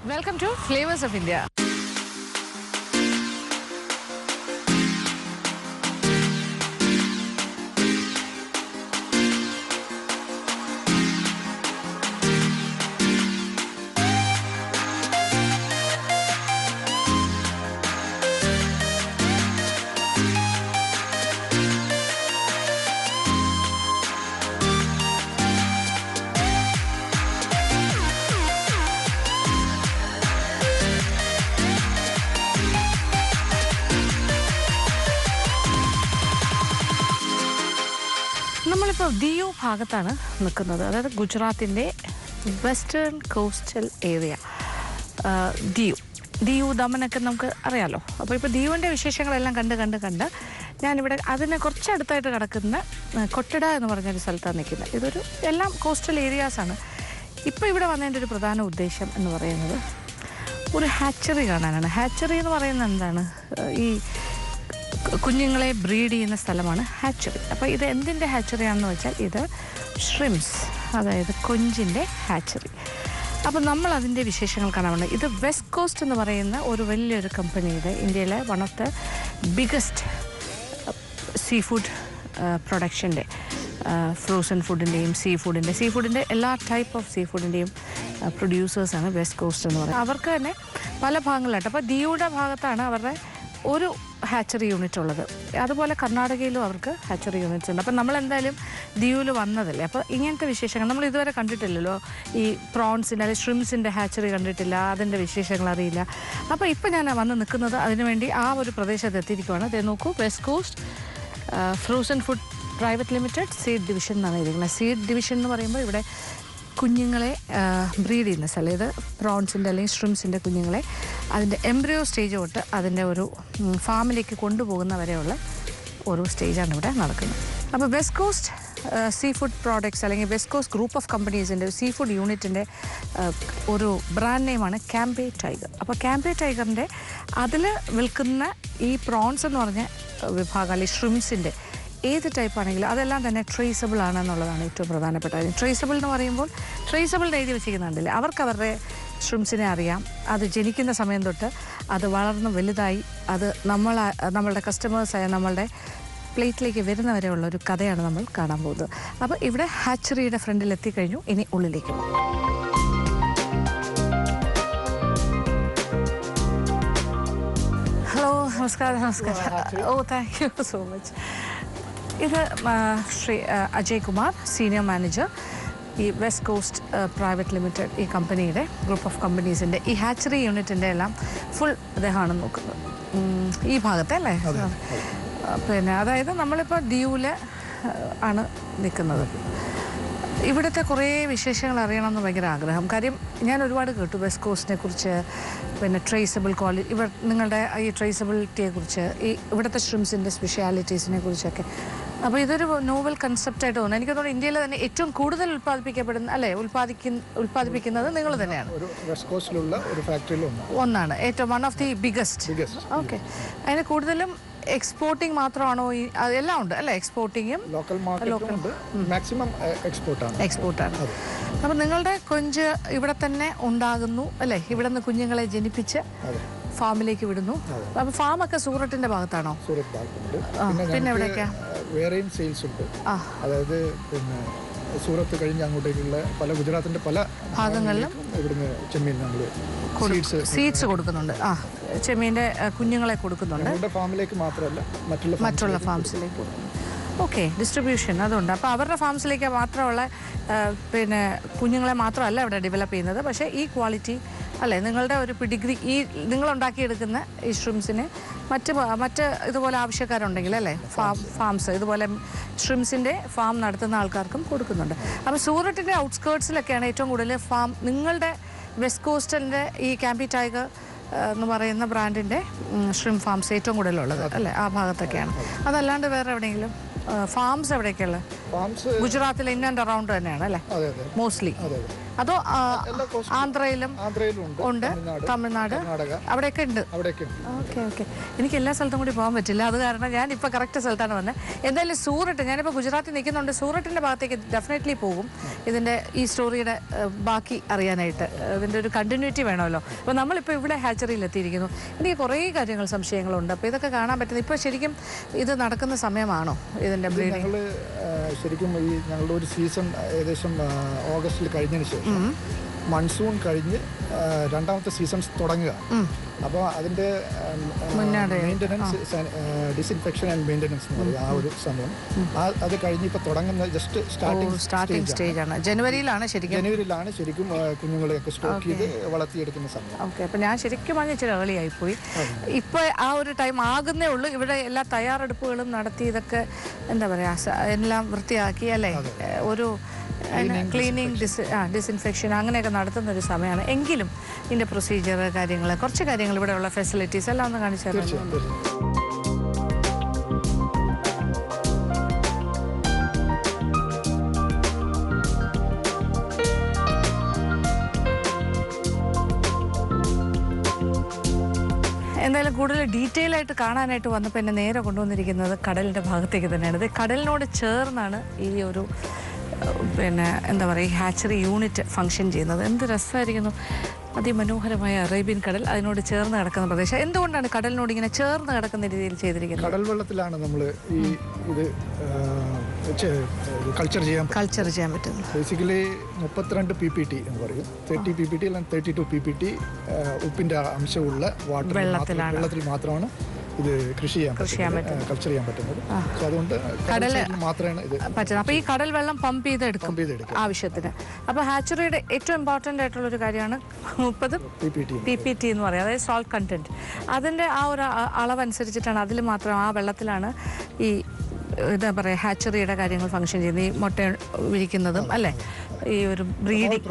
Welcome to Flavors of India. നമ്മളിപ്പോൾ ദിയു ഭാഗത്താണ് നിൽക്കുന്നത്. അതായത് ഗുജറാത്തിൻ്റെ വെസ്റ്റേൺ കോസ്റ്റൽ ഏരിയ. ദിയു ദമനൊക്കെ നമുക്ക് അറിയാമല്ലോ. അപ്പോൾ ഇപ്പോൾ ദിയുവിൻ്റെ വിശേഷങ്ങളെല്ലാം കണ്ട് ഞാനിവിടെ അതിന് കുറച്ചടുത്തായിട്ട് കിടക്കുന്ന കൊട്ടട എന്ന് പറഞ്ഞൊരു സ്ഥലത്താണ് നിൽക്കുന്നത്. ഇതൊരു എല്ലാം കോസ്റ്റൽ ഏരിയാസാണ്. ഇപ്പോൾ ഇവിടെ വന്നതിൻ്റെ ഒരു പ്രധാന ഉദ്ദേശം എന്ന് പറയുന്നത് ഒരു ഹാച്ചറി കാണാനാണ്. ഹാച്ചറി എന്ന് പറയുന്നത് എന്താണ്? ഈ കുഞ്ഞുങ്ങളെ ബ്രീഡ് ചെയ്യുന്ന സ്ഥലമാണ് ഹാച്ചറി. അപ്പോൾ ഇത് എന്തിൻ്റെ ഹാച്ചറിയാണെന്ന് വെച്ചാൽ ഇത് ഷ്രിംസ്, അതായത് കൊഞ്ചിൻ്റെ ഹാച്ചറി. അപ്പോൾ നമ്മൾ അതിൻ്റെ വിശേഷങ്ങൾ കാണാൻ വേണ്ടി ഇത് വെസ്റ്റ് കോസ്റ്റ് എന്ന് പറയുന്ന ഒരു വലിയൊരു കമ്പനിയുടെ ഇന്ത്യയിലെ one of the biggest seafood പ്രൊഡക്ഷൻ്റെ ഫ്രോസൺ ഫുഡിൻ്റെയും സീ ഫുഡിൻ്റെ എല്ലാ ടൈപ്പ് ഓഫ് സീ ഫുഡിൻ്റെയും പ്രൊഡ്യൂസേഴ്സാണ് വെസ്റ്റ് കോസ്റ്റ് എന്ന് പറയുന്നത്. അവർക്ക് തന്നെ പല ഭാഗങ്ങളിലായിട്ട്. അപ്പോൾ ദിയുടെ ഭാഗത്താണ് അവരുടെ ഒരു ഹാച്ചറി യൂണിറ്റ് ഉള്ളത്. അതുപോലെ കർണാടകയിലും അവർക്ക് ഹാച്ചറി യൂണിറ്റ്സ് ഉണ്ട്. അപ്പം നമ്മളെന്തായാലും ദിയുവിൽ വന്നതല്ലേ, അപ്പോൾ ഇങ്ങനത്തെ വിശേഷങ്ങൾ നമ്മൾ ഇതുവരെ കണ്ടിട്ടില്ലല്ലോ. ഈ പ്രോൺസിൻ്റെ അല്ലെങ്കിൽ ഷ്രിംസിൻ്റെ ഹാച്ചറി കണ്ടിട്ടില്ല, അതിൻ്റെ വിശേഷങ്ങൾ അറിയില്ല. അപ്പോൾ ഇപ്പോൾ ഞാൻ വന്ന് നിൽക്കുന്നത് അതിനുവേണ്ടി ആ ഒരു പ്രദേശത്ത് എത്തിയിരിക്കുകയാണ്. അതേ നോക്കൂ, west cost frozen food private limited seed division എന്നാണ് ഇരിക്കുന്നത്. സീഡ് ഡിവിഷൻ എന്ന് പറയുമ്പോൾ ഇവിടെ കുഞ്ഞുങ്ങളെ ബ്രീഡ് ചെയ്യുന്ന സ്ഥലം. ഇത് പ്രോൺസിൻ്റെ അല്ലെങ്കിൽ ഷ്രിംസിൻ്റെ കുഞ്ഞുങ്ങളെ അതിൻ്റെ എംബ്രിയോ സ്റ്റേജ് തൊട്ട് അതിൻ്റെ ഒരു ഫാമിലേക്ക് കൊണ്ടുപോകുന്ന വരെയുള്ള ഒരു സ്റ്റേജാണ് ഇവിടെ നടക്കുന്നത്. അപ്പോൾ west coast seafood products അല്ലെങ്കിൽ വെസ്റ്റ് കോസ്റ്റ് ഗ്രൂപ്പ് ഓഫ് കമ്പനീസിൻ്റെ സീ ഫുഡ് യൂണിറ്റിൻ്റെ ഒരു ബ്രാൻഡ് നെയിമാണ് കാംപേ ടൈഗർ. അപ്പോൾ കാംപേ ടൈഗറിൻ്റെ അതിൽ വിൽക്കുന്ന ഈ പ്രോൺസ് എന്ന് പറഞ്ഞ വിഭാഗം അല്ലെങ്കിൽ ഷ്രിംസിൻ്റെ ഏത് ടൈപ്പാണെങ്കിലും അതെല്ലാം തന്നെ ട്രേസബിൾ ആണെന്നുള്ളതാണ് ഏറ്റവും പ്രധാനപ്പെട്ട കാര്യം. ട്രേസബിൾ എന്ന് പറയുമ്പോൾ ട്രേസബിളിന് എഴുതി വെച്ചിരിക്കുന്നുണ്ടല്ലേ, അവർക്ക് അവരുടെ ഷ്രിംസിനെ അറിയാം. അത് ജനിക്കുന്ന സമയം തൊട്ട് അത് വളർന്ന് വലുതായി അത് നമ്മളുടെ കസ്റ്റമേഴ്സായ നമ്മളുടെ പ്ലേറ്റിലേക്ക് വരുന്നവരെയുള്ള ഒരു കഥയാണ് നമ്മൾ കാണാൻ പോകുന്നത്. അപ്പോൾ ഇവിടെ ഹാച്ചറിയുടെ ഫ്രണ്ടിൽ എത്തിക്കഴിഞ്ഞു. ഇനി ഉള്ളിലേക്ക് പോകും. ഹലോ, നമസ്കാരം. ഓ, താങ്ക് യു സോ മച്ച്. ഇത് ശ്രീ അജയ് കുമാർ, സീനിയർ മാനേജർ, ഈ വെസ്റ്റ് കോസ്റ്റ് പ്രൈവറ്റ് ലിമിറ്റഡ് ഈ കമ്പനിയുടെ ഗ്രൂപ്പ് ഓഫ് കമ്പനീസിൻ്റെ ഈ ഹാച്ചറി യൂണിറ്റിൻ്റെ എല്ലാം ഫുൾ അദ്ദേഹമാണ് നോക്കുന്നത്. ഈ ഭാഗത്തെ അല്ലേ? പിന്നെ അതായത് നമ്മളിപ്പോൾ ദിയുവിൽ ആണ് നിൽക്കുന്നത്. ഇവിടുത്തെ കുറേ വിശേഷങ്ങൾ അറിയണമെന്ന് ഭയങ്കര ആഗ്രഹം. കാര്യം ഞാൻ ഒരുപാട് കേട്ടു വെസ്റ്റ് കോസ്റ്റിനെ കുറിച്ച്, പിന്നെ ട്രേസബിൾ ക്വാളിറ്റി, നിങ്ങളുടെ ഈ ട്രേസബിലിറ്റിയെക്കുറിച്ച്, ഈ ഇവിടുത്തെ ഷ്രിംസിൻ്റെ സ്പെഷ്യാലിറ്റീസിനെ കുറിച്ചൊക്കെ. അപ്പോൾ ഇതൊരു നോവൽ കൺസെപ്റ്റായിട്ട് തോന്നുന്നു. എനിക്ക് തോന്നുന്നു ഇന്ത്യയിൽ തന്നെ ഏറ്റവും കൂടുതൽ ഉൽപ്പാദിപ്പിക്കപ്പെടുന്ന അല്ലേ ഉൽപ്പാദിപ്പിക്കുന്നത് നിങ്ങൾ തന്നെയാണ്. ഒന്നാണ് ഏറ്റവും one of the biggest. Okay, അതിന് കൂടുതലും എക്സ്പോർട്ടിങ് മാത്രമാണോ? എല്ലാം ഉണ്ട് അല്ലേ? എക്സ്പോർട്ടിങ്ങും മാക്സിമം എക്സ്പോർട്ടാണ്. അപ്പം നിങ്ങളുടെ കൊഞ്ച് ഇവിടെ തന്നെ ഉണ്ടാകുന്നു അല്ലേ? ഇവിടെ നിന്ന് കുഞ്ഞുങ്ങളെ ജനിപ്പിച്ച് ഫാമിലേക്ക് വിടുന്നു. അപ്പം ഫാമൊക്കെ സൂററ്റിന്റെ ഭാഗത്താണോ? പിന്നെ എവിടെയൊക്കെയാ? വേറെയും സെയിൽസ് ഉണ്ട്. അതായത് പിന്നെ സൂറത്ത് കഴിഞ്ഞ് അങ്ങോട്ടേക്കുള്ള പല ഗുജറാത്തിന്റെ പല ഭാഗങ്ങളിലും ഇവിടുന്ന് ചെമ്മീൻ നമ്മൾ സീഡ്സ് കൊടുക്കുന്നുണ്ട്. ചെമ്മീൻ്റെ കുഞ്ഞുങ്ങളെ കൊടുക്കുന്നുണ്ട്. ഫാമിലേക്ക് മാത്രമല്ല മറ്റുള്ള ഫാംസിലേക്ക് കൊടുക്കുന്നു. ഓക്കെ, ഡിസ്ട്രിബ്യൂഷൻ അതുണ്ട്. അപ്പോൾ അവരുടെ ഫാംസിലേക്ക് മാത്രമുള്ള പിന്നെ കുഞ്ഞുങ്ങളെ മാത്രമല്ല ഇവിടെ ഡെവലപ്പ് ചെയ്യുന്നത്. പക്ഷേ ഈ ക്വാളിറ്റി അല്ലേ, നിങ്ങളുടെ ഒരു പിഡിഗ്രി ഈ നിങ്ങളുണ്ടാക്കിയെടുക്കുന്ന ഈ ഷ്രിംസിന് മറ്റ് ഇതുപോലെ ആവശ്യക്കാരുണ്ടെങ്കിൽ അല്ലേ, ഫാംസ് ഇതുപോലെ ഷ്രിംസിൻ്റെ ഫാം നടത്തുന്ന ആൾക്കാർക്കും കൊടുക്കുന്നുണ്ട്. അപ്പോൾ സൂററ്റിൻ്റെ ഔട്ട്സ്കേർട്സിലൊക്കെയാണ് ഏറ്റവും കൂടുതൽ ഫാം. നിങ്ങളുടെ വെസ്റ്റ് കോസ്റ്റലിൻ്റെ ഈ കാംപേ ടൈഗർ എന്ന് പറയുന്ന ബ്രാൻഡിൻ്റെ ഷ്രിം ഫാംസ് ഏറ്റവും കൂടുതലുള്ളത് അല്ലേ, ആ ഭാഗത്തൊക്കെയാണ്. അതല്ലാണ്ട് വേറെ എവിടെയെങ്കിലും ഫാംസ് എവിടെയൊക്കെയുള്ളത്? ഫാംസ് ഗുജറാത്തിൽ ഇൻ ആൻഡ് അറൗണ്ട് തന്നെയാണ് അല്ലേ മോസ്റ്റ്ലി? അതോ എല്ലാ കോസ്റ്റ് ആന്ധ്രയിലും ആന്ധ്രയിലുണ്ട്, ഉണ്ട്, തമിഴ്നാട് കർണാടക അവിടെയൊക്കെ ഉണ്ട്. അവിടെയൊക്കെ ഉണ്ട്. Okay okay. എനിക്ക് എല്ലാ സ്ഥലത്തും കൂടി പോകാൻ പറ്റില്ല, അത് കാരണം ഞാനിപ്പോൾ കറക്റ്റ് സ്ഥലത്താണ് വന്നത്. എന്തായാലും സൂററ്റ്, ഞാനിപ്പോൾ ഗുജറാത്തിൽ നിൽക്കുന്നുണ്ട്, സൂററ്റിൻ്റെ ഭാഗത്തേക്ക് ഡെഫിനറ്റ്ലി പോകും ഇതിൻ്റെ ഈ സ്റ്റോറിയുടെ ബാക്കി അറിയാനായിട്ട്. ഇതിൻ്റെ ഒരു കണ്ടിന്യൂറ്റി വേണമല്ലോ. അപ്പോൾ നമ്മളിപ്പോൾ ഇവിടെ ഹാച്ചറിയിൽ എത്തിയിരിക്കുന്നു. എനിക്ക് കുറേ കാര്യങ്ങൾ സംശയങ്ങളുണ്ട്. അപ്പോൾ ഇതൊക്കെ കാണാൻ പറ്റുന്നത് ഇപ്പോൾ ശരിക്കും ഇത് നടക്കുന്ന സമയമാണോ ഇതിൻ്റെ ബ്രീഡിങ്? ഞങ്ങൾ ശരിക്കും ഈ ഞങ്ങളുടെ ഒരു സീസൺ ഏകദേശം ഓഗസ്റ്റിൽ കഴിഞ്ഞതിന് ശേഷം മൺസൂൺ കഴിഞ്ഞ് രണ്ടാമത്തെ സീസൺസ് തുടങ്ങുക. അപ്പോൾ അതിൻ്റെ മെയിൻ്റനൻസ്, ഡിസിൻഫെക്ഷൻ ആൻഡ് മെയിൻ്റനൻസ് എന്ന് പറയും ആ ഒരു സമയം. അത് കഴിഞ്ഞ് ഇപ്പോൾ തുടങ്ങുന്ന ജസ്റ്റ് സ്റ്റാർട്ടിംഗ് സ്റ്റേജ് ആണ്. ജനുവരിയിലാണ് ശരിക്കും കുഞ്ഞുങ്ങളെയൊക്കെ സ്റ്റോക്ക് ചെയ്ത് വളർത്തിയെടുക്കുന്ന സമയം. ഓക്കെ. അപ്പോൾ ഞാൻ ശരിക്കും പറഞ്ഞ ഇച്ചിരി ഏർലി ആയിപ്പോയി. ഇപ്പോൾ ആ ഒരു ടൈം ആകുന്നേ ഉള്ളൂ. ഇവിടെ എല്ലാ തയ്യാറെടുപ്പുകളും നടത്തി ഇതൊക്കെ എന്താ പറയുക എല്ലാം വൃത്തിയാക്കി അല്ലേ, ഒരു ക്ലീനിങ്, ഡിസിൻഫെക്ഷൻ അങ്ങനെയൊക്കെ നടത്തുന്ന ഒരു സമയമാണ്. എങ്കിലും ഇതിൻ്റെ പ്രൊസീജിയർ കുറച്ച് കാര്യങ്ങൾ ഇവിടെയുള്ള ഫെസിലിറ്റീസ് എല്ലാം ഒന്ന് കാണിച്ചു തരാം. എന്തായാലും കൂടുതൽ ഡീറ്റെയിൽ ആയിട്ട് കാണാനായിട്ട് വന്നപ്പോൾ എന്നെ നേരെ കൊണ്ടുവന്നിരിക്കുന്നത് കടലിൻ്റെ ഭാഗത്തേക്ക് തന്നെയാണ്. ഇത് കടലിനോട് ചേർന്നാണ് ഈ ഒരു എന്താ പറയുക ഹാച്ചറി യൂണിറ്റ് ഫങ്ഷൻ ചെയ്യുന്നത്. എന്ത് രസമായിരിക്കുന്നു. അതിമനോഹരമായ അറേബ്യൻ കടൽ, അതിനോട് ചേർന്ന് കിടക്കുന്ന പ്രദേശം. എന്തുകൊണ്ടാണ് കടലിനോട് ഇങ്ങനെ ചേർന്ന് കിടക്കുന്ന രീതിയിൽ ചെയ്തിരിക്കുന്നത്? കടൽ വെള്ളത്തിലാണ് നമ്മൾ ഈ ഇത് കൾച്ചർ ചെയ്യാൻ പറ്റുന്നത്. ബേസിക്കലി 32 PPT എന്ന് പറയും, 30 PPT അല്ലെങ്കിൽ 32 PPT ഉപ്പിൻ്റെ അംശമുള്ള വെള്ളത്തിൽ മാത്രമാണ് ഇത് കൃഷി ചെയ്യാൻ കൾച്ചർ ചെയ്യാൻ പറ്റുന്നത്. അതുകൊണ്ട് മാത്രമാണ് ഇത് പറ്റുന്നത്. അപ്പോൾ ഈ കടൽ വെള്ളം പമ്പ് ചെയ്തെടുക്കും ആവശ്യത്തിന്. അപ്പോൾ ഹാച്ചറിയുടെ ഏറ്റവും ഇമ്പോർട്ടൻ്റ് ആയിട്ടുള്ള ഒരു കാര്യമാണ് 30 PPT എന്ന് പറയുന്നത്, അതായത് സോൾട്ട് കണ്ടന്റ്. അതിൻ്റെ ആ ഒരു അളവനുസരിച്ചിട്ടാണ്, അതിൽ മാത്രം ആ വെള്ളത്തിലാണ് ഈ എന്താ പറയുക ഹാച്ചറിയുടെ കാര്യങ്ങൾ ഫങ്ഷൻ ചെയ്യുന്നത്. ഈ മുട്ട വിരിക്കുന്നതും അല്ലേ, ഈ ഒരു breeding,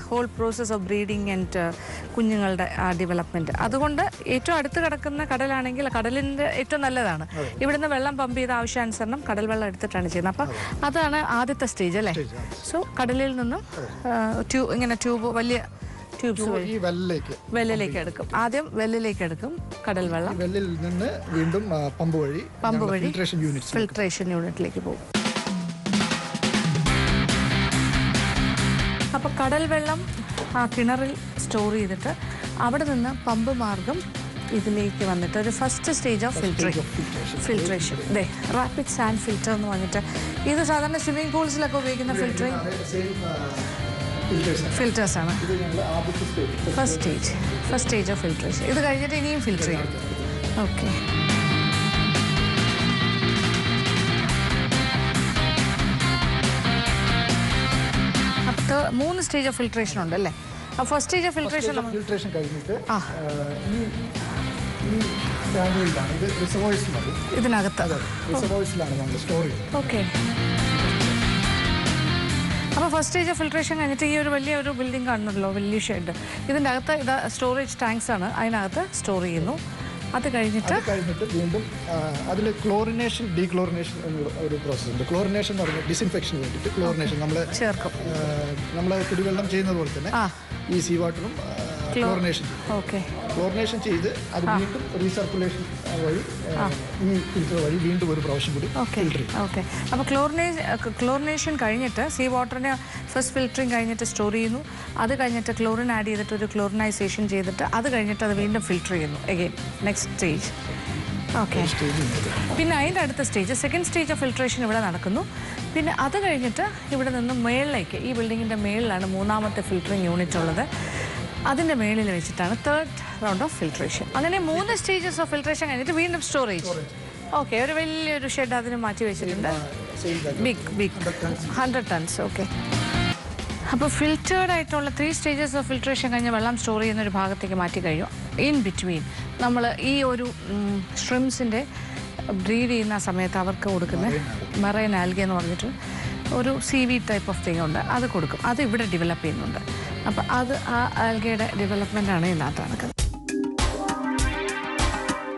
whole process of breeding and കുഞ്ഞുങ്ങളുടെ ആ ഡെവലപ്മെൻറ്റ്. അതുകൊണ്ട് ഏറ്റവും അടുത്ത് കിടക്കുന്ന കടലാണെങ്കിൽ കടലിൻ്റെ ഏറ്റവും നല്ലതാണ്. ഇവിടുന്ന് വെള്ളം പമ്പ് ചെയ്ത ആവശ്യാനുസരണം കടൽ വെള്ളം എടുത്തിട്ടാണ് ചെയ്യുന്നത്. അപ്പം അതാണ് ആദ്യത്തെ സ്റ്റേജ് അല്ലേ. സോ കടലിൽ നിന്നും ഇങ്ങനെ ട്യൂബ്, വലിയ ട്യൂബ്സ് വെല്ലിലേക്ക് എടുക്കും. ആദ്യം വെല്ലിലേക്ക് എടുക്കും കടൽ വെള്ളം. വെല്ലിൽ നിന്ന് വീണ്ടും പമ്പ് വഴി ഫിൽട്രേഷൻ യൂണിറ്റിലേക്ക് പോകും. അപ്പോൾ കടൽ വെള്ളം ആ കിണറിൽ സ്റ്റോർ ചെയ്തിട്ട് അവിടെ നിന്ന് പമ്പ് മാർഗം ഇതിലേക്ക് വന്നിട്ട് ഒരു ഫസ്റ്റ് സ്റ്റേജ് ഓഫ് ഫിൽട്രേഷൻ. അതെ, റാപ്പിഡ് സാൻഡ് ഫിൽറ്റർ എന്ന് പറഞ്ഞിട്ട് ഇത് സാധാരണ സ്വിമ്മിംഗ് പൂൾസിലൊക്കെ ഉപയോഗിക്കുന്ന ഫിൽറ്റേഴ്സാണ്. First stage of filtration. ഇത് കഴിഞ്ഞിട്ട് ഇനിയും ഫിൽറ്റർ ചെയ്യും. ഓക്കെ. അപ്പോൾ 3 സ്റ്റേജ് ഓഫ് ഫിൽട്രേഷൻ ഉണ്ട് അല്ലേ. അപ്പോൾ ഫസ്റ്റ് സ്റ്റേജ് ഓഫ് ഫിൽട്രേഷൻ കഴിഞ്ഞിട്ട് ഇതിനകത്ത് ഓക്കെ. അപ്പോൾ ഫസ്റ്റ് സ്റ്റേജ് ഓഫ് ഫിൽട്രേഷൻ കഴിഞ്ഞിട്ട് ഈ ഒരു വലിയൊരു ബിൽഡിംഗ് കാണുന്നുണ്ടല്ലോ, വലിയ ഷെഡ്. ഇതിൻ്റെ അകത്ത് ഇത് സ്റ്റോറേജ് ടാങ്ക്സ് ആണ്, അതിനകത്ത് സ്റ്റോർ ചെയ്യുന്നു. അത് കഴിഞ്ഞിട്ട് വീണ്ടും അതിൽ ക്ലോറിനേഷൻ, ഡീക്ലോറിനേഷൻ എന്നുള്ള ഒരു പ്രോസസ് ഉണ്ട്. ക്ലോറിനേഷൻ എന്ന് പറഞ്ഞാൽ ഡിസിൻഫെക്ഷന് വേണ്ടിയിട്ട് ക്ലോറിനേഷൻ നമ്മൾ ചേർക്കും. നമ്മൾ കുടിവെള്ളം ചെയ്യുന്നത് പോലെ തന്നെ ഈ സീ വാട്ടറും ക്ലോറിനേഷൻ ചെയ്ത് അത് വീണ്ടും റീസർക്കുലേഷൻ വഴി ഈ ഫിൽറ്റർ വഴി വീണ്ടും ഒരു പ്രാവശ്യം കൂടി ഫിൽറ്റർ ചെയ്യും. ഓക്കെ. അപ്പോൾ ക്ലോറിനേഷൻ കഴിഞ്ഞിട്ട് സീ വാട്ടറിനെ ഫസ്റ്റ് ഫിൽറ്ററിങ് കഴിഞ്ഞിട്ട് സ്റ്റോർ ചെയ്യുന്നു. അത് കഴിഞ്ഞിട്ട് ക്ലോറിൻ ആഡ് ചെയ്തിട്ട് ഒരു ക്ലോറിനൈസേഷൻ ചെയ്തിട്ട് അത് കഴിഞ്ഞിട്ട് അത് വീണ്ടും ഫിൽറ്റർ ചെയ്യുന്നു. Again next stage. ഓക്കെ. പിന്നെ അതിൻ്റെ അടുത്ത stage, second stage of filtration ഇവിടെ നടക്കുന്നു. പിന്നെ അത് കഴിഞ്ഞിട്ട് ഇവിടെ നിന്ന് മേളിലേക്ക്, ഈ ബിൽഡിങ്ങിൻ്റെ മേളിലാണ് മൂന്നാമത്തെ ഫിൽറ്ററിങ് യൂണിറ്റ് ഉള്ളത്. അതിൻ്റെ മേളിൽ വെച്ചിട്ടാണ് തേർഡ് റൗണ്ട് ഓഫ് ഫിൽട്രേഷൻ. അങ്ങനെ 3 സ്റ്റേജസ് ഓഫ് ഫിൽട്രേഷൻ കഴിഞ്ഞിട്ട് വീണ്ടും സ്റ്റോറേജ്. ഓക്കെ. ഒരു വലിയൊരു ഷെഡ് അതിന് മാറ്റി വെച്ചിട്ടുണ്ട്. Big 100 tons. ഓക്കെ. അപ്പോൾ ഫിൽറ്റേർഡ് ആയിട്ടുള്ള 3 സ്റ്റേജസ് ഓഫ് ഫിൽട്രേഷൻ കഴിഞ്ഞ് വെള്ളം സ്റ്റോർ ചെയ്യുന്ന ഒരു ഭാഗത്തേക്ക് മാറ്റി കഴിഞ്ഞു. ഇൻ ബിറ്റ്വീൻ നമ്മൾ ഈ ഒരു ഷ്രിംസിൻ്റെ ബ്രീഡ് ചെയ്യുന്ന സമയത്ത് അവർക്ക് കൊടുക്കുന്ന മെറൈൻ ആൽഗ എന്ന് പറഞ്ഞിട്ട് ഒരു CV ടൈപ്പ് ഓഫ് തിങ് ഉണ്ട്, അത് കൊടുക്കും. അത് ഇവിടെ ഡെവലപ്പ് ചെയ്യുന്നുണ്ട്. അപ്പം അത് ആ ആൽഗയുടെ ഡെവലപ്മെൻ്റാണ് ഇതിനകത്ത് നടക്കുന്നത്.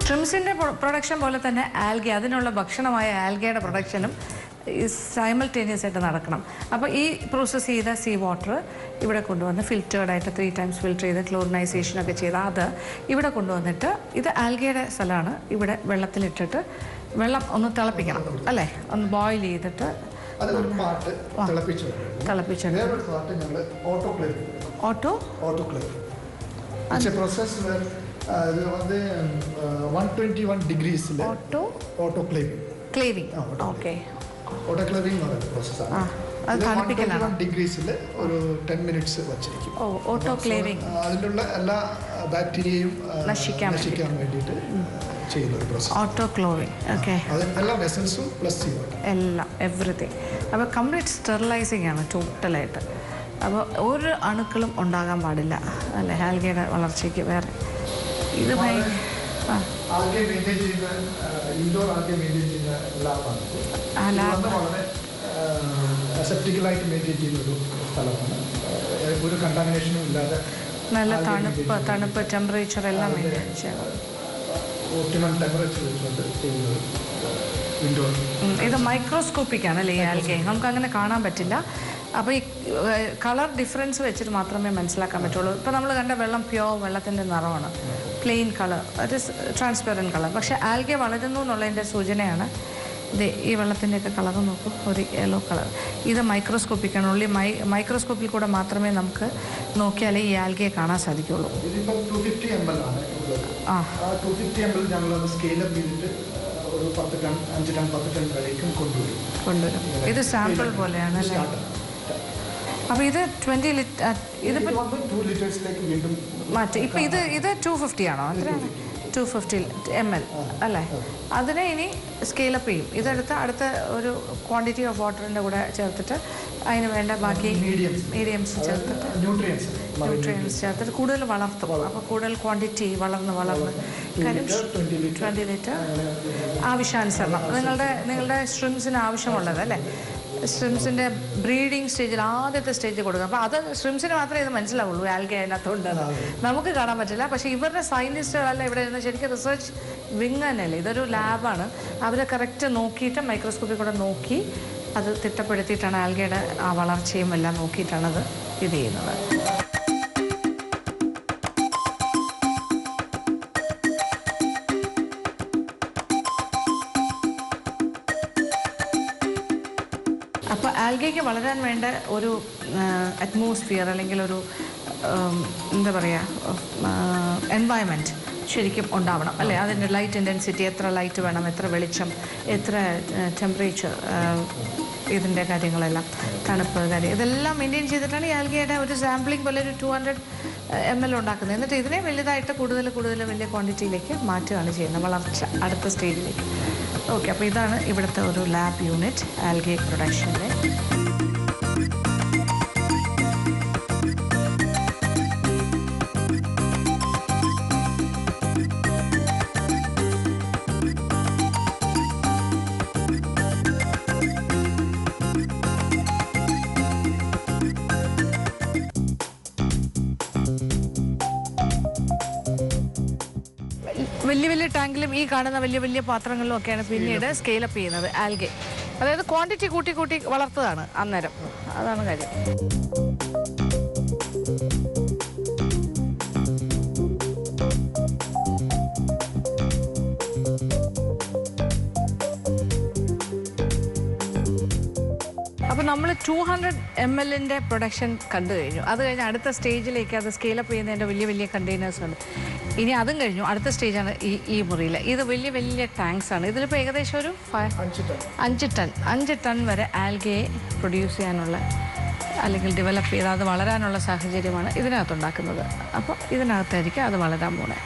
ഷ്രിംസിൻ്റെ പ്രൊഡക്ഷൻ പോലെ തന്നെ ആൽഗ, അതിനുള്ള ഭക്ഷണമായ ആൽഗയുടെ പ്രൊഡക്ഷനും സൈമൾട്ടേനിയസ് ആയിട്ട് നടക്കണം. അപ്പോൾ ഈ പ്രോസസ്സ് ചെയ്ത സീ വാട്ടർ ഇവിടെ കൊണ്ടുവന്ന് ഫിൽറ്റേർഡായിട്ട് 3 times ഫിൽറ്റർ ചെയ്ത് ക്ലോറിനൈസേഷനൊക്കെ ചെയ്ത് അത് ഇവിടെ കൊണ്ടുവന്നിട്ട് ഇത് ആൽഗയുടെ സ്ഥലമാണ്. ഇവിടെ വെള്ളത്തിലിട്ടിട്ട് വെള്ളം ഒന്ന് തിളപ്പിക്കണം അല്ലേ, ഒന്ന് ബോയിൽ ചെയ്തിട്ട് തിളപ്പിച്ചിട്ട് ഓട്ടോ 121 ഡിഗ്രീസിൽ ക്ലേവിംഗ്. ഓക്കെ, ഓട്ടോക്ലേവിംഗ് പ്രോസസ്സാണ്. അത് തണുപ്പിക്കലാണ്. ഡിഗ്രീസിൽ ഒരു 10 minutes വച്ചിരിക്കും. ഓട്ടോക്ലേവിംഗ് അതിലുള്ള എല്ലാ ബാക്ടീരിയയും നശിക്കാൻ വേണ്ടിയിട്ട് ചെയ്യുന്ന ഒരു പ്രോസസ് ഓട്ടോക്ലേവിംഗ്. ഓക്കെ, എല്ലാ വെസൽസും പ്ലസ് എല്ലാം എവറിത്തിങ്. അപ്പോൾ കംപ്ലീറ്റ് സ്റ്റെറിലൈസിങ് ആണ് ടോട്ടലായിട്ട്. അപ്പോൾ ഒരു അണുക്കളും ഉണ്ടാകാൻ പാടില്ല അല്ലേ ആൽഗയുടെ വളർച്ചയ്ക്ക്. വേറെ ഇത് ആൽഗെ മെയിൻറ്റെയിൻ ചെയ്യുന്ന ഇൻഡോർ ആൽഗെ മെയിൻറ്റെയിൻ ചെയ്യുന്ന ലാബാണ്. വളരെ അസെപ്റ്റിക്കലായിട്ട് മെയിൻറ്റെയിൻ ചെയ്യുന്ന ഒരു സ്ഥലമാണ്. ഒരു കണ്ടാമിനേഷനും ഇല്ലാതെ നല്ല തണുപ്പ് ടെമ്പറേച്ചർ എല്ലാം മെയിൻറ്റെയിൻ ചെയ്യണം. ഓപ്റ്റിമം ടെമ്പറേച്ചർ വെച്ചുകൊണ്ട് ചെയ്യുന്നത് ഇൻഡോർ. ഇത് മൈക്രോസ്കോപ്പിക് ആണല്ലേ ഈ ആൽഗെ, നമുക്ക് അങ്ങനെ കാണാൻ പറ്റില്ല. അപ്പോൾ ഈ കളർ ഡിഫറൻസ് വെച്ചിട്ട് മാത്രമേ മനസ്സിലാക്കാൻ പറ്റുള്ളൂ. ഇപ്പോൾ നമ്മൾ കണ്ട വെള്ളം പ്യോർ വെള്ളത്തിൻ്റെ നിറമാണ്, പ്ലെയിൻ കളർ, അത് ട്രാൻസ്പെറൻറ്റ് കളർ. പക്ഷേ ആൽഗെ വളരുന്നു എന്നുള്ളതിൻ്റെ സൂചനയാണ് ഇത്. ഈ വെള്ളത്തിൻ്റെയൊക്കെ കളർ നോക്കൂ, ഒരു യെല്ലോ കളർ. ഇത് മൈക്രോസ്കോപ്പിക്കാണ്. ഉള്ളി മൈക്രോസ്കോപ്പിൽ കൂടെ മാത്രമേ നമുക്ക് നോക്കിയാലേ ഈ ആൽഗയെ കാണാൻ സാധിക്കുള്ളൂ. 250 ml ആണ്. 250 ml ഞങ്ങളത് സ്കെയിലപ്പ് ചെയ്തിട്ട് ഒരു 10 ടൺ 5 ടൺ 10 ടൺ വരേക്കും കൊണ്ടുവരും. ഇത് സാമ്പിൾ പോലെയാണ് അല്ലേ? അപ്പോൾ ഇത് 20 ലിറ്റർ, ഇതിപ്പോൾ 2 ലിറ്റേഴ്സിലേക്ക് വീണ്ടും മാറ്റി. ഇപ്പോൾ ഇത് 250 ആണോ? അത്രയാണ് 250 ml അല്ലേ? അതിനെ ഇനി സ്കെയിലപ്പ് ചെയ്യും. ഇതെടുത്ത് അടുത്ത ഒരു ക്വാണ്ടിറ്റി ഓഫ് വാട്ടറിൻ്റെ കൂടെ ചേർത്തിട്ട് അതിന് വേണ്ട ബാക്കി മീഡിയംസ് ചേർത്തിട്ട് ന്യൂട്രിയൻസ് ചേർത്തിട്ട് കൂടുതൽ വളർത്തും. അപ്പോൾ കൂടുതൽ ക്വാണ്ടിറ്റി വളർന്ന് കാര്യം 20 ലിറ്റർ ആവശ്യാനുസരണം നിങ്ങളുടെ സ്ട്രിംസിന് ആവശ്യമുള്ളത് അല്ലേ? സ്ട്രിംസിൻ്റെ ബ്രീഡിങ് സ്റ്റേജിൽ ആദ്യത്തെ സ്റ്റേജ് കൊടുക്കുക. അപ്പോൾ അത് സ്ട്രിംസിന് മാത്രമേ ഇത് മനസ്സിലാവുള്ളൂ ആൽഗെ അതിനകത്തുണ്ടെന്ന് നമുക്ക് കാണാൻ പറ്റില്ല. പക്ഷേ ഇവരുടെ സയൻറ്റിസ്റ്റുകളെല്ലാം ഇവിടെ ഇരുന്ന് ശരിക്കും റിസർച്ച് വിങ് തന്നെയല്ലേ, ഇതൊരു ലാബാണ്. അവർ കറക്റ്റ് നോക്കിയിട്ട് മൈക്രോസ്കോപ്പിൽ കൂടെ നോക്കി അത് തിട്ടപ്പെടുത്തിയിട്ടാണ് ആൽഗയുടെ ആ വളർച്ചയും എല്ലാം നോക്കിയിട്ടാണ് ഇത് ചെയ്യുന്നത്. അപ്പോൾ ആൽഗയ്ക്ക് വളരാൻ വേണ്ട ഒരു അറ്റ്മോസ്ഫിയർ അല്ലെങ്കിൽ ഒരു എന്താ പറയുക എൻവയൺമെൻറ്റ് ശരിക്കും ഉണ്ടാവണം അല്ലേ? അതിൻ്റെ ലൈറ്റ് ഇൻറ്റൻസിറ്റി, എത്ര ലൈറ്റ് വേണം, എത്ര വെളിച്ചം, എത്ര ടെമ്പറേച്ചർ, ഇതിൻ്റെ കാര്യങ്ങളെല്ലാം തണുപ്പ് ഇതെല്ലാം മെയിൻറ്റെയിൻ ചെയ്തിട്ടാണ് ഈ ആൽഗയുടെ ഒരു സാമ്പിളിംഗ് പോലെ ഒരു 200 ml ഉണ്ടാക്കുന്നത്. എന്നിട്ട് ഇതിനെ വലുതായിട്ട് കൂടുതൽ വലിയ ക്വാണ്ടിറ്റിയിലേക്ക് മാറ്റുകയാണ് ചെയ്യുന്നത്, വളർച്ച അടുത്ത സ്റ്റേജിലേക്ക്. ഓക്കെ, അപ്പോൾ ഇതാണ് ഇവിടുത്തെ ഒരു ലാബ് യൂണിറ്റ് ആൽഗെ പ്രൊഡക്ഷൻ്റെ. വലിയ ടാങ്കിലും ഈ കാണുന്ന വലിയ പാത്രങ്ങളിലും ഒക്കെയാണ് പിന്നീട് സ്കെയിലപ്പ് ചെയ്യുന്നത് ആൽഗെ. അതായത് ക്വാണ്ടിറ്റി കൂട്ടി വളർത്തതാണ് അന്നേരം. അതാണ് കാര്യം. അപ്പോൾ നമ്മൾ 200 ml പ്രൊഡക്ഷൻ കണ്ടു കഴിഞ്ഞു. അത് കഴിഞ്ഞ് അടുത്ത സ്റ്റേജിലേക്ക് അത് സ്കെയിലപ്പ് ചെയ്യുന്നതിൻ്റെ വലിയ കണ്ടെയ്നേഴ്സ് ഉണ്ട്. ഇനി അതും കഴിഞ്ഞു. അടുത്ത സ്റ്റേജാണ് ഈ മുറിയിൽ. ഇത് വലിയ ടാങ്ക്സ് ആണ്. ഇതിലിപ്പോൾ ഏകദേശം ഒരു 5 ടൺ വരെ ആൽഗയെ പ്രൊഡ്യൂസ് ചെയ്യാനുള്ള അല്ലെങ്കിൽ ഡെവലപ്പ് ചെയ്ത് അത് വളരാനുള്ള സാഹചര്യമാണ് ഇതിനകത്തുണ്ടാക്കുന്നത്. അപ്പോൾ ഇതിനകത്തായിരിക്കും അത് വളരാൻ പോകുന്നത്.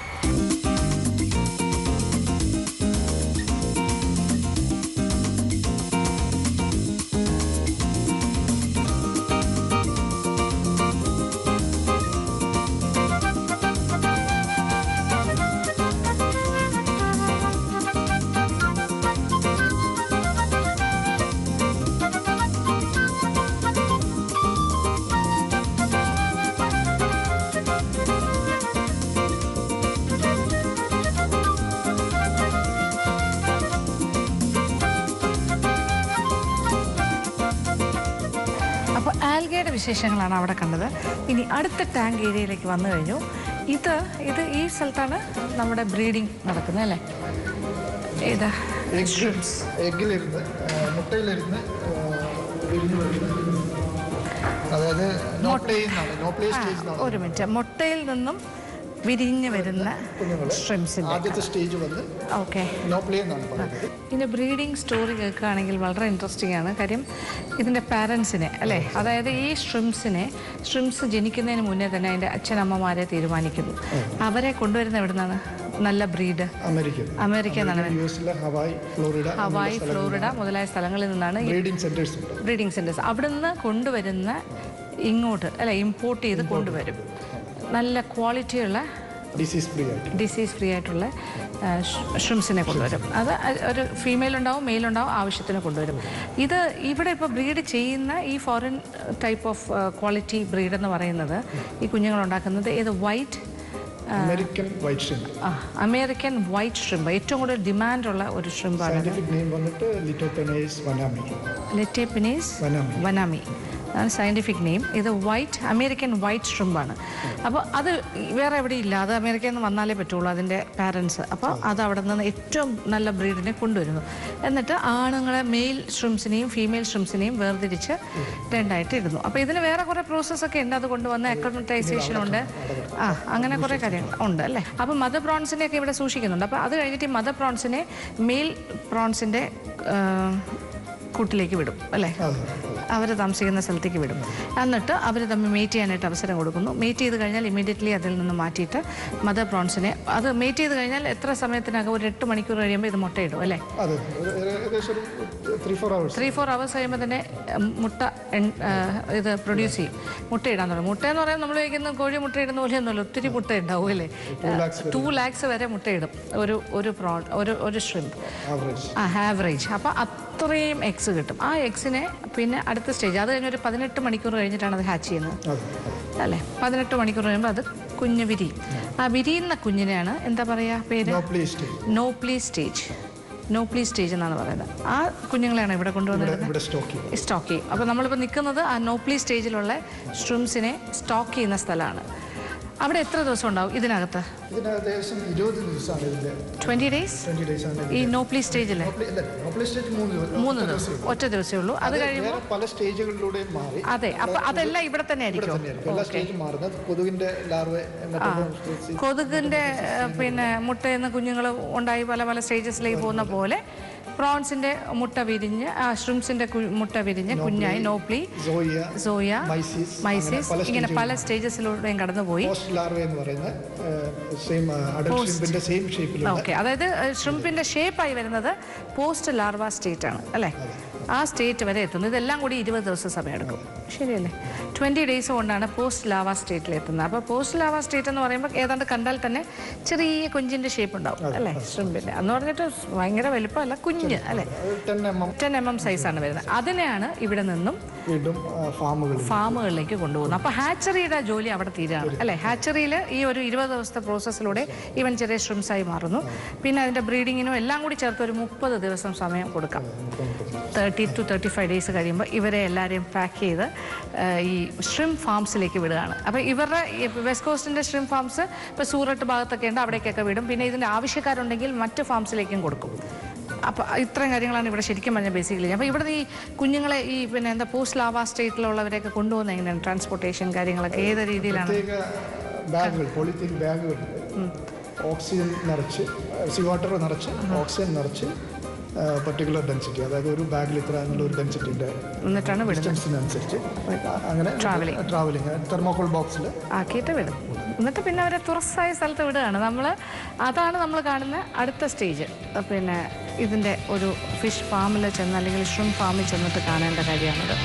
വിശേഷങ്ങളാണ് അവിടെ കണ്ടത്. ഇനി അടുത്ത ടാങ്ക് ഏരിയയിലേക്ക് വന്നു കഴിഞ്ഞു. ഇത് ഈ സ്ഥലത്താണ് നമ്മുടെ ബ്രീഡിങ് നടക്കുന്നത് അല്ലേ? ഏതാ? എഗ്ഗിലിരുന്ന് മുട്ടയിലിരുന്ന് അതായത് ഒരു മിനിറ്റ്. മുട്ടയിൽ നിന്നും വിരിഞ്ഞ് വരുന്ന ഷ്രിംസിൻ്റെ ആദ്യത്തെ സ്റ്റേജ് വന്ന് ഓക്കെ. പറയുന്നത്. ഇതിൻ്റെ ബ്രീഡിങ് സ്റ്റോറി കേൾക്കുകയാണെങ്കിൽ വളരെ ഇൻട്രസ്റ്റിംഗ് ആണ്. കാര്യം ഇതിൻ്റെ പാരൻസിനെ അല്ലേ, അതായത് ഈ ഷ്രിംസ് ജനിക്കുന്നതിന് മുന്നേ തന്നെ അതിൻ്റെ അച്ഛനമ്മമാരെ തീരുമാനിക്കുന്നു. അവരെ കൊണ്ടുവരുന്ന എവിടെ നിന്നാണ്? നല്ല ബ്രീഡ് അമേരിക്ക എന്നാണ്. ഹവായ്, ഫ്ലോറിഡ മുതലായ സ്ഥലങ്ങളിൽ നിന്നാണ് ബ്രീഡിംഗ് സെൻറ്റേഴ്സ്. അവിടെ നിന്ന് കൊണ്ടുവരുന്ന ഇങ്ങോട്ട് അല്ലെ ഇമ്പോർട്ട് ചെയ്ത് കൊണ്ടുവരും. നല്ല ക്വാളിറ്റിയുള്ള ഡിസീസ് ഫ്രീ ആയിട്ടുള്ള ഷ്രിംസിനെ കൊണ്ടുവരും. അത് ഒരു ഫീമെയിൽ ഉണ്ടാവും, മെയിൽ ഉണ്ടാവും, ആവശ്യത്തിന് കൊണ്ടുവരും. ഇവിടെ ഇപ്പോൾ ബ്രീഡ് ചെയ്യുന്ന ഈ foreign type of quality breed എന്ന് പറയുന്നത് ഈ കുഞ്ഞുങ്ങളുണ്ടാക്കുന്നത് അമേരിക്കൻ വൈറ്റ് ഷ്രിംപ് ഏറ്റവും കൂടുതൽ ഡിമാൻഡുള്ള ഒരു ഷ്രിംപാണ്. ലെറ്റേപ്പിനേസ് വനാമി സയൻറ്റിഫിക് നെയിം. ഇത് അമേരിക്കൻ വൈറ്റ് ഷ്രിംപാണ്. അപ്പോൾ അത് വേറെ എവിടെ ഇല്ല. അത് അമേരിക്കയിൽ നിന്ന് വന്നാലേ പറ്റുള്ളൂ അതിൻ്റെ പാരൻസ്. അപ്പോൾ അത് അവിടെ നിന്ന് ഏറ്റവും നല്ല ബ്രീഡിനെ കൊണ്ടുവരുന്നു. എന്നിട്ട് ആണുങ്ങളെ മെയിൽ ഷ്രിംസിനെയും ഫീമെയിൽ ഷ്രിംസിനെയും വേർതിരിച്ച് രണ്ടായിട്ട് ഇടുന്നു. അപ്പോൾ ഇതിന് വേറെ കുറേ പ്രോസസ്സൊക്കെ ഉണ്ട്. അത് കൊണ്ടുവന്ന് അക്ലിമറ്റൈസേഷൻ ഉണ്ട്, അങ്ങനെ കുറേ കാര്യങ്ങൾ ഉണ്ട് അല്ലേ. അപ്പോൾ മദർ പ്രോൺസിനെയൊക്കെ ഇവിടെ സൂക്ഷിക്കുന്നുണ്ട്. അപ്പോൾ അത് കഴിഞ്ഞിട്ട് ഈ മദർ പ്രോൺസിനെ മെയിൽ പ്രോൺസിൻ്റെ കൂട്ടിലേക്ക് വിടും അല്ലേ, അവർ താമസിക്കുന്ന സ്ഥലത്തേക്ക് വിടും. എന്നിട്ട് അവർ തമ്മിൽ മേറ്റ് ചെയ്യാനായിട്ട് അവസരം കൊടുക്കുന്നു. മേറ്റ് ചെയ്ത് കഴിഞ്ഞാൽ ഇമ്മീഡിയറ്റ്ലി അതിൽ നിന്ന് മാറ്റിയിട്ട് മദർ പ്രോൺസിനെ അത് മേറ്റ് ചെയ്ത് കഴിഞ്ഞാൽ എത്ര സമയത്തിനകം ഒരു 8 മണിക്കൂർ കഴിയുമ്പോൾ ഇത് മുട്ടയിടും അല്ലേ? 3-4 hours കഴിയുമ്പോൾ തന്നെ മുട്ട ഇത് പ്രൊഡ്യൂസ് ചെയ്യും, മുട്ടയിടാൻ തുടങ്ങും. മുട്ടയെന്ന് പറയുമ്പോൾ നമ്മൾ കഴിക്കുന്ന കോഴി മുട്ടയിടുന്ന പോലെയൊന്നുമല്ല, ഒത്തിരി മുട്ട ഉണ്ടാവും അല്ലേ. 2 lakhs വരെ മുട്ടയിടും ഒരു ഷ്രിംപ് ആവറേജ്. അപ്പോൾ അത്രയും എഗ്സ് കിട്ടും. ആ എഗ്സിനെ പിന്നെ അടുത്ത സ്റ്റേജ് അത് കഴിഞ്ഞൊരു 18 മണിക്കൂർ കഴിഞ്ഞിട്ടാണ് അത് ഹാച്ച് ചെയ്യുന്നത് അല്ലേ. 18 മണിക്കൂർ കഴിയുമ്പോൾ അത് കുഞ്ഞ് വിരിയും. ആ വിരിയുന്ന കുഞ്ഞിനെയാണ് എന്താ പറയുക പേര്? നോപ്ലി സ്റ്റേജ് എന്നാണ് പറയുന്നത്. ആ കുഞ്ഞുങ്ങളെയാണ് ഇവിടെ കൊണ്ടുവന്നിരുന്നത് സ്റ്റോക്ക് ചെയ്യും. അപ്പോൾ നമ്മളിപ്പോൾ നിൽക്കുന്നത് ആ നോപ്ലി സ്റ്റേജിലുള്ള ഷ്രിംസിനെ സ്റ്റോക്ക് ചെയ്യുന്ന സ്ഥലമാണ്. അവിടെ എത്ര ദിവസം ഉണ്ടാവും ഇതിനകത്ത്? 20 days ഈ നോപ്ലി സ്റ്റേജിൽ 3 ദിവസം ഒറ്റ ദിവസമേ ഉള്ളൂ. അത് കഴിയുമ്പോൾ പല സ്റ്റേജുകളിലൂടെ മാറി. അതെ, അപ്പൊ അതെല്ലാം ഇവിടെ തന്നെ ആയിരിക്കും. കൊതുകിന്റെ പിന്നെ മുട്ടയെന്ന് കുഞ്ഞുങ്ങൾ ഉണ്ടായി പല പല സ്റ്റേജസിലേക്ക് പോകുന്ന പോലെ പ്രോൺസിന്റെ മുട്ട വിരിഞ്ഞ് ഷ്രിംസിന്റെ മുട്ട വിരിഞ്ഞ് കുഞ്ഞായി നോപ്ലി, സോയ, മൈസിസ് ഇങ്ങനെ പല സ്റ്റേജസിലൂടെയും കടന്നുപോയി. ഓക്കെ, അതായത് ഷ്രിംപിന്റെ ഷേപ്പായി വരുന്നത് പോസ്റ്റ് ലാർവ സ്റ്റേറ്റ് ആണ് അല്ലേ. ആ സ്റ്റേറ്റ് വരെ എത്തുന്നു. ഇതെല്ലാം കൂടി 20 ദിവസം സമയമെടുക്കും, ശരിയല്ലേ? 20 days കൊണ്ടാണ് പോസ്റ്റ് ലാവ സ്റ്റേറ്റിലെത്തുന്നത്. അപ്പോൾ പോസ്റ്റ് ലാവ സ്റ്റേറ്റ് എന്ന് പറയുമ്പോൾ ഏതാണ്ട് കണ്ടാൽ തന്നെ ചെറിയ കുഞ്ഞിൻ്റെ ഷേപ്പ് ഉണ്ടാവും അല്ലേ ഷ്രിംപിൻ്റെ. അന്ന് പറഞ്ഞിട്ട് ഭയങ്കര വലുപ്പമല്ല, കുഞ്ഞ് അല്ലേ, 10 mm സൈസാണ് വരുന്നത്. അതിനെയാണ് ഇവിടെ നിന്നും ഫാമുകളിലേക്ക് കൊണ്ടുപോകുന്നത്. അപ്പോൾ ഹാച്ചറിയുടെ ജോലി അവിടെ തീരുകയാണ് അല്ലേ. ഹാച്ചറിയിൽ ഈ ഒരു 20 ദിവസത്തെ പ്രോസസ്സിലൂടെ ഇവൻ ചെറിയ ഷ്രിംസായി മാറുന്നു. പിന്നെ അതിൻ്റെ ബ്രീഡിങ്ങിനും എല്ലാം കൂടി ചേർത്ത് ഒരു 30 ദിവസം സമയം കൊടുക്കാം. 30 to 35 days കഴിയുമ്പോൾ ഇവരെ എല്ലാവരെയും പാക്ക് ചെയ്ത് ഈ ഷ്രിംപ് ഫാംസിലേക്ക് വിടുകയാണ്. അപ്പോൾ ഇവരുടെ വെസ്റ്റ് കോസ്റ്റിൻ്റെ ഷ്രിംപ് ഫാംസ് ഇപ്പോൾ സൂററ്റ് ഭാഗത്തൊക്കെ ഉണ്ട്, അവിടേക്കൊക്കെ വിടും. പിന്നെ ഇതിൻ്റെ ആവശ്യക്കാരുണ്ടെങ്കിൽ മറ്റ് ഫാംസിലേക്കും കൊടുക്കും. അപ്പോൾ ഇത്രയും കാര്യങ്ങളാണ് ഇവിടെ ശരിക്കും പറഞ്ഞാൽ ബേസിക്കലി. അപ്പോൾ ഇവിടെ ഈ കുഞ്ഞുങ്ങളെ ഈ പിന്നെ എന്താ പോസ്റ്റ് ലാവ സ്റ്റേറ്റിലുള്ളവരെയൊക്കെ കൊണ്ടുപോകുന്നത് എങ്ങനെയാണ്? ട്രാൻസ്പോർട്ടേഷൻ കാര്യങ്ങളൊക്കെ ഏത് രീതിയിലാണ്? പോളിത്തീൻ ബാഗുകൾ ഓക്സിജൻ നിറച്ച്, വാട്ടർ നിറച്ച്, ഓക്സിജൻ നിറച്ച് പർട്ടിക്കുലർ ഡെൻസിറ്റി, അതായത് ഒരു ബാഗിൽ ഇത്ര എന്നുള്ള ഒരു ഡെൻസിറ്റി ഉണ്ട്, എന്നിട്ടാണ് ഡിസ്റ്റൻസിനനുസരിച്ച് അങ്ങനെ ട്രാവലിംഗ് തെർമോക്കോൾ ബോക്സിൽ ആക്കിയിട്ട് വിടും. എന്നിട്ട് പിന്നെ അവരെ തുറസായ സ്ഥലത്ത് വിടുകയാണ്. അതാണ് നമ്മൾ കാണുന്ന അടുത്ത സ്റ്റേജ്. പിന്നെ ഇതിൻ്റെ ഒരു ഫിഷ് ഫാമിൽ ചെന്ന് അല്ലെങ്കിൽ ഷ്രിംപ് ഫാമിൽ ചെന്നിട്ട് കാണേണ്ട കാര്യമാണത്.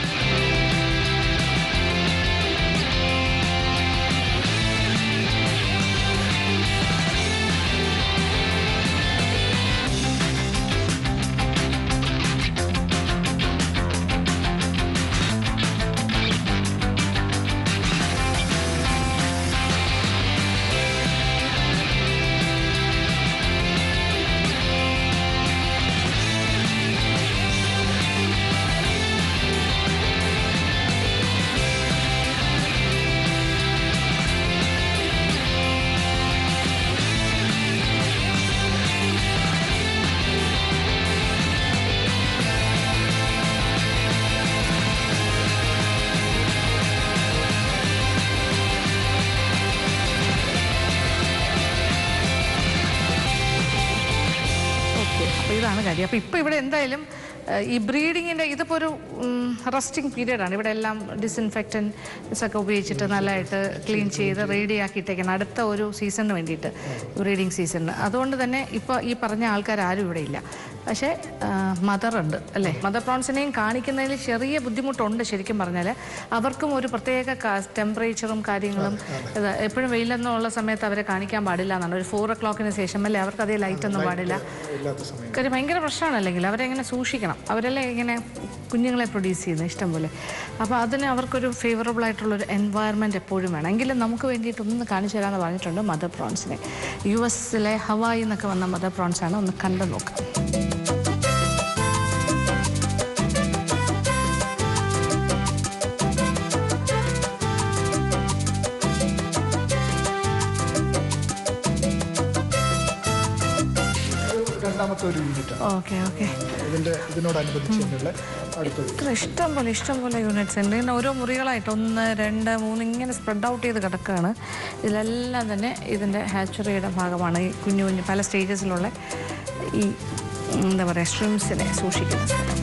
കാര്യം. അപ്പോൾ ഇപ്പോൾ ഇവിടെ എന്തായാലും ഈ ബ്രീഡിങ്ങിൻ്റെ ഇതിപ്പോൾ ഒരു റെസ്റ്റിംഗ് പീരീഡാണ്. ഇവിടെ എല്ലാം ഡിസിൻഫെക്റ്റൻസ് ഒക്കെ ഉപയോഗിച്ചിട്ട് നല്ലതായിട്ട് ക്ലീൻ ചെയ്ത് റെഡി ആക്കിയിട്ടേക്കാണ് അടുത്ത ഒരു സീസണിന് വേണ്ടിയിട്ട്, ബ്രീഡിങ് സീസണിന്. അതുകൊണ്ട് തന്നെ ഇപ്പോൾ ഈ പറഞ്ഞ ആൾക്കാർ ആരും ഇവിടെ ഇല്ല. പക്ഷേ മദറുണ്ട് അല്ലേ. മദർ പ്രോൺസിനെയും കാണിക്കുന്നതിൽ ചെറിയ ബുദ്ധിമുട്ടുണ്ട് ശരിക്കും പറഞ്ഞാൽ. അവർക്കും ഒരു പ്രത്യേക ടെമ്പറേച്ചറും കാര്യങ്ങളും, എപ്പോഴും വെയിലൊന്നും സമയത്ത് അവരെ കാണിക്കാൻ പാടില്ല എന്നാണ്. ഒരു 4 o'clockന് ശേഷം അല്ലേ അവർക്ക് അതേ ലൈറ്റൊന്നും പാടില്ല. കാര്യം ഭയങ്കര പ്രശ്നമാണ്. അല്ലെങ്കിൽ അവരെ എങ്ങനെ സൂക്ഷിക്കണം. അവരെല്ലാം ഇങ്ങനെ കുഞ്ഞുങ്ങളെ പ്രൊഡ്യൂസ് ചെയ്യുന്നത് ഇഷ്ടം പോലെ. അപ്പോൾ അതിന് അവർക്കൊരു ഫേവറബിൾ ആയിട്ടുള്ളൊരു എൻവയറമെൻറ്റ് എപ്പോഴും വേണം. എങ്കിലും നമുക്ക് വേണ്ടിയിട്ട് ഒന്ന് കാണിച്ചു തരാമെന്ന് പറഞ്ഞിട്ടുണ്ട് മദർ പ്രോൺസിനെ. US ഹവായി എന്നൊക്കെ വന്ന മദർ പ്രോൺസാണ്. ഒന്ന് കണ്ടു നോക്കാം. രണ്ടാമത്തെ ഒരു യൂണിറ്റ്. Okay okay. ഇതിനോടനുബന്ധിച്ചുള്ള ഇഷ്ടം പോലെ യൂണിറ്റ്സ് ഉണ്ട്. ഇങ്ങനെ ഓരോ മുറികളായിട്ട് 1, 2, 3 ഇങ്ങനെ സ്പ്രെഡ് ഔട്ട് ചെയ്ത് കിടക്കുകയാണ്. ഇതിലെല്ലാം തന്നെ ഇതിൻ്റെ ഹാച്ചറിയുടെ ഭാഗമാണ്. ഈ കുഞ്ഞു പല സ്റ്റേജസിലുള്ള ഈ എന്താ പറയുക, സ്ട്രിംസിനെ സൂക്ഷിക്കുന്ന സ്ഥലം.